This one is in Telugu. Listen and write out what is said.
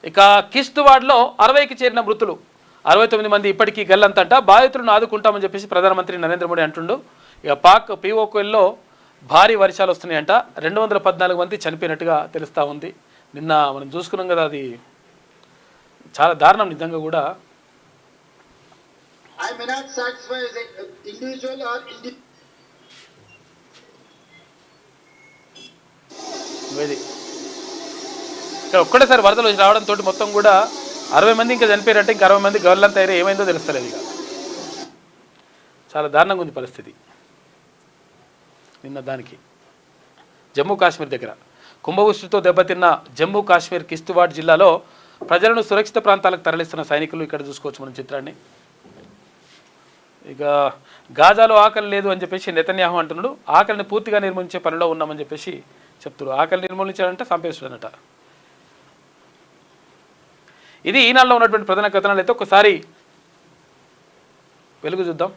ఇక కిష్తువాడ్లో 60కి చేరిన మృతులు, 69 మంది ఇప్పటికీ గల్లంతంట. బాధితులను ఆదుకుంటామని చెప్పేసి ప్రధానమంత్రి నరేంద్ర మోడీ అంటుండు. ఇక పాక్ పీఓకేల్లో భారీ వర్షాలు వస్తున్నాయంట. 214 మంది చనిపోయినట్టుగా తెలుస్తూ ఉంది. నిన్న మనం చూసుకున్నాం కదా, అది చాలా దారుణం నిజంగా కూడా. ఇది ఇక్కడ ఒక్కటేసారి వరదలు రావడంతో మొత్తం కూడా 60 మంది ఇంకా చనిపోయారంటే, ఇంకా 60 మంది గవర్లంతా అయ్యారు. ఏమైందో తెలుస్తలేదు. ఇక చాలా దారుణంగా ఉంది పరిస్థితి. నిన్న దానికి జమ్మూ కాశ్మీర్ దగ్గర కుంభవృష్టితో దెబ్బతిన్న జమ్మూ కాశ్మీర్ కిష్తువాడ్ జిల్లాలో ప్రజలను సురక్షిత ప్రాంతాలకు తరలిస్తున్న సైనికులు. ఇక్కడ చూసుకోవచ్చు మనం చిత్రాన్ని. ఇక గాజాలో ఆకలి లేదు అని చెప్పేసి నెతన్యాహు అంటున్నాడు. ఆకలిని పూర్తిగా నిర్మూలించే పనిలో ఉన్నామని చెప్పేసి చెప్తున్నాడు. ఆకలి నిర్మూలించాలంటే చంపేస్తాడనట. ఇది ఈనాడులో ఉన్నటువంటి ప్రధాన కథనాలు. అయితే ఒకసారి వెలుగు చూద్దాం.